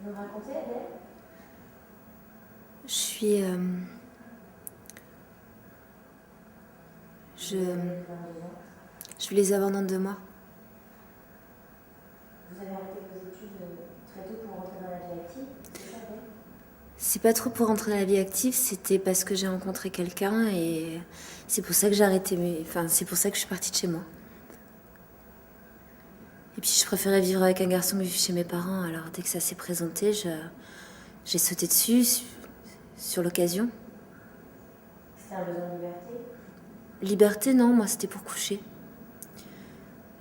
Vous me racontez, Adèle? Je suis... Vous avez 22 ans. Je vais les avoir dans 2 mois. Vous avez arrêté vos études très tôt pour rentrer dans la vie active, c'est ça, Adèle? C'est pas trop pour rentrer dans la vie active, c'était parce que j'ai rencontré quelqu'un et c'est pour ça que j'ai arrêté Enfin, c'est pour ça que je suis partie de chez moi. Et puis je préférais vivre avec un garçon que vivre chez mes parents, alors dès que ça s'est présenté, j'ai sauté dessus sur l'occasion. C'était un besoin de liberté? Liberté, non, moi c'était pour coucher.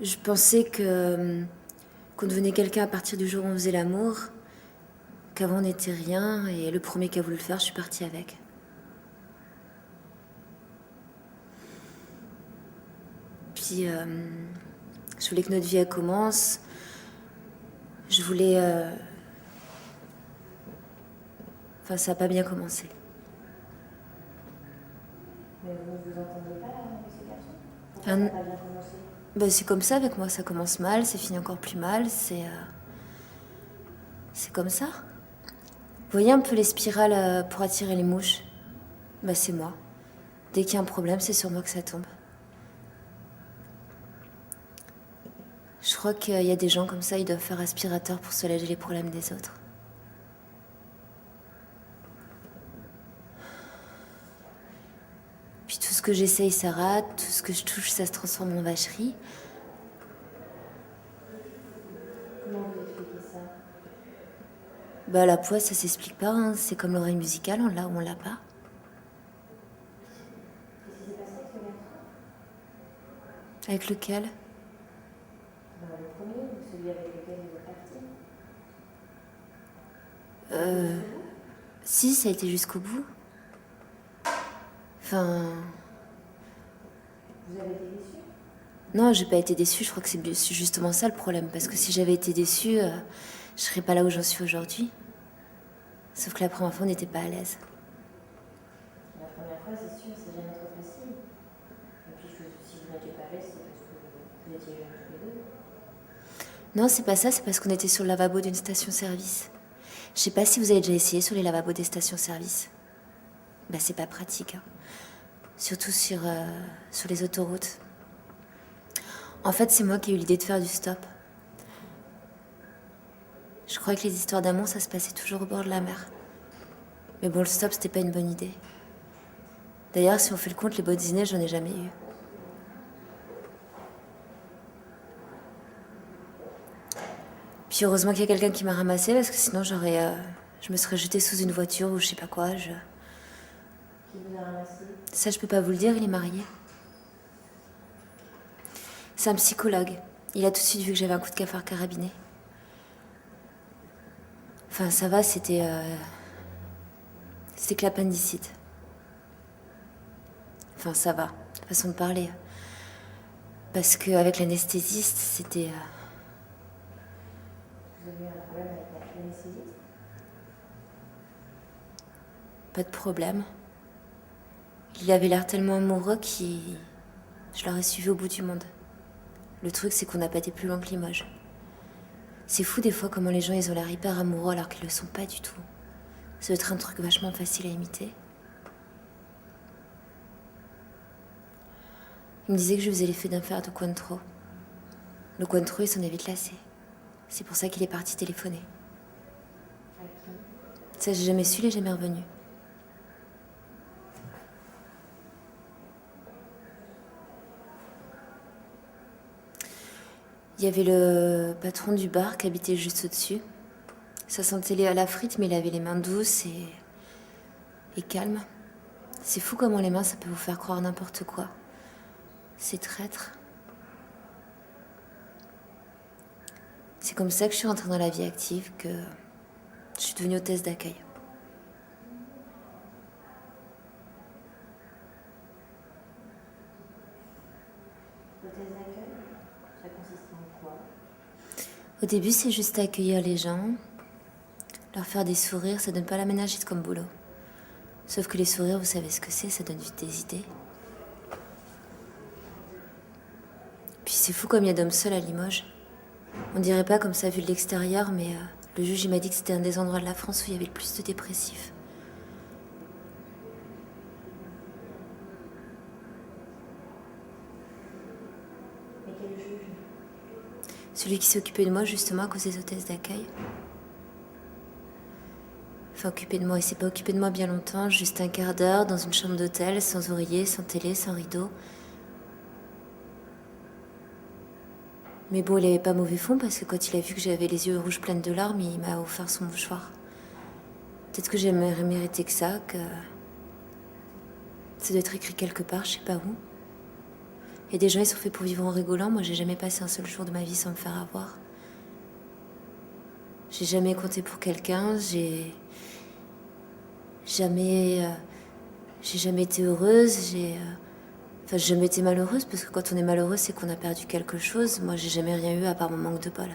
Je pensais qu'on devenait quelqu'un à partir du jour où on faisait l'amour, qu'avant on n'était rien, et le premier qui a voulu le faire, je suis partie avec. Puis je voulais que notre vie elle commence. Je voulais... Enfin, ça n'a pas bien commencé. Mais vous ne vous entendiez pas avec ce garçon? Pourquoi Un- ça n'a pas bien commencé? Ben, c'est comme ça avec moi, ça commence mal, c'est fini encore plus mal, c'est comme ça. Vous voyez un peu les spirales pour attirer les mouches? Ben, c'est moi. Dès qu'il y a un problème, c'est sur moi que ça tombe. Je crois qu'il y a des gens comme ça, ils doivent faire aspirateur pour soulager les problèmes des autres. Puis tout ce que j'essaye, ça rate, tout ce que je touche, ça se transforme en vacherie. Comment vous expliquez ça? Bah la poisse, ça s'explique pas, hein. C'est comme l'oreille musicale, on l'a ou on l'a pas. Qu'est-ce qui s'est passé avec ce garçon? Avec lequel? Le premier, ou celui avec lequel vous êtes parti? Si, ça a été jusqu'au bout. Enfin... Vous avez été déçue? Non, j'ai pas été déçue, je crois que c'est justement ça le problème. Parce que si j'avais été déçue, je serais pas là où j'en suis aujourd'hui. Sauf que la première fois, on n'était pas à l'aise. La première fois, c'est sûr, c'est jamais trop facile. Et puis, si vous n'étiez pas à l'aise, c'est parce que vous étiez jeunes tous les deux. Non, c'est pas ça, c'est parce qu'on était sur le lavabo d'une station-service. Je sais pas si vous avez déjà essayé sur les lavabos des stations-service. Bah, c'est pas pratique, hein. Surtout sur les autoroutes. En fait, c'est moi qui ai eu l'idée de faire du stop. Je croyais que les histoires d'amour, ça se passait toujours au bord de la mer. Mais bon, le stop, c'était pas une bonne idée. D'ailleurs, si on fait le compte, les beaux dîners, j'en ai jamais eu. Puis heureusement qu'il y a quelqu'un qui m'a ramassée, parce que sinon je me serais jetée sous une voiture ou je sais pas quoi. Qui vous a ramassé? Ça, je peux pas vous le dire, il est marié. C'est un psychologue. Il a tout de suite vu que j'avais un coup de cafard carabiné. Enfin, ça va, c'était que l'appendicite. Enfin, ça va, façon de parler. Parce qu'avec l'anesthésiste, c'était... Vous avez eu un problème avec l'anesthésiste? Pas de problème. Il avait l'air tellement amoureux je l'aurais suivi au bout du monde. Le truc, c'est qu'on n'a pas été plus loin que Limoges. C'est fou des fois comment les gens ils ont l'air hyper amoureux alors qu'ils le sont pas du tout. Ça doit être un truc vachement facile à imiter. Il me disait que je faisais l'effet d'un fer de Cointreau. Le Cointreau, il s'en est vite lassé. C'est pour ça qu'il est parti téléphoner. À qui? Ça, j'ai jamais su, il est jamais revenu. Il y avait le patron du bar qui habitait juste au-dessus. Ça sentait la frite, mais il avait les mains douces et calmes. C'est fou comment les mains, ça peut vous faire croire n'importe quoi. C'est traître. C'est comme ça que je suis rentrée dans la vie active, que je suis devenue hôtesse d'accueil. Hôtesse d'accueil? Ça consiste en quoi? Au début, c'est juste accueillir les gens, leur faire des sourires, ça donne pas la ménagite comme boulot. Sauf que les sourires, vous savez ce que c'est, ça donne vite des idées. Puis c'est fou comme il y a d'hommes seuls à Limoges. On dirait pas comme ça vu de l'extérieur, mais Le juge, il m'a dit que c'était un des endroits de la France où il y avait le plus de dépressifs. Mais quel juge? Celui qui s'est occupé de moi justement à cause des hôtesses d'accueil. Enfin, occupé de moi, il s'est pas occupé de moi bien longtemps, juste un quart d'heure dans une chambre d'hôtel, sans oreiller, sans télé, sans rideau. Mais bon, il avait pas mauvais fond parce que quand il a vu que j'avais les yeux rouges pleins de larmes, il m'a offert son mouchoir. Peut-être que j'aimerais mériter que ça, que ça doit être écrit quelque part, je sais pas où. Et des gens, ils sont faits pour vivre en rigolant. Moi, j'ai jamais passé un seul jour de ma vie sans me faire avoir. J'ai jamais compté pour quelqu'un, jamais, j'ai jamais été heureuse, Enfin, j'ai jamais été malheureuse, parce que quand on est malheureux, c'est qu'on a perdu quelque chose. Moi, j'ai jamais rien eu à part mon manque de bol.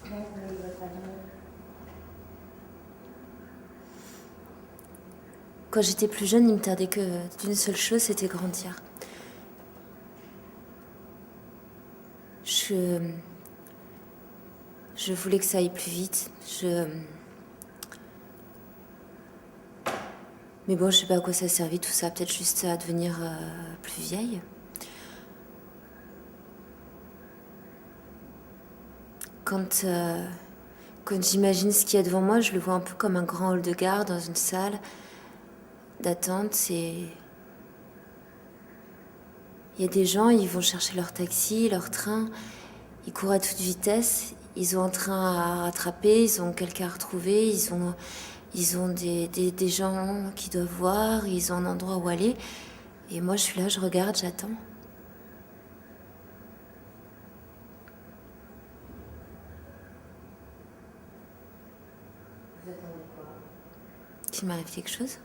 Comment vous voulez votre avenir? Quand j'étais plus jeune, il me tardait que d'une seule chose, c'était grandir. Je voulais que ça aille plus vite. Mais bon, je sais pas à quoi ça a servi tout ça. Peut-être juste à devenir plus vieille. Quand j'imagine ce qu'il y a devant moi, je le vois un peu comme un grand hall de gare dans une salle d'attente. Et il y a des gens, ils vont chercher leur taxi, leur train. Ils courent à toute vitesse. Ils ont un train à rattraper, ils ont quelqu'un à retrouver, ils ont des gens qui doivent voir, ils ont un endroit où aller. Et moi, je suis là, je regarde, j'attends. Vous attendez quoi? Qu'il m'arrive quelque chose.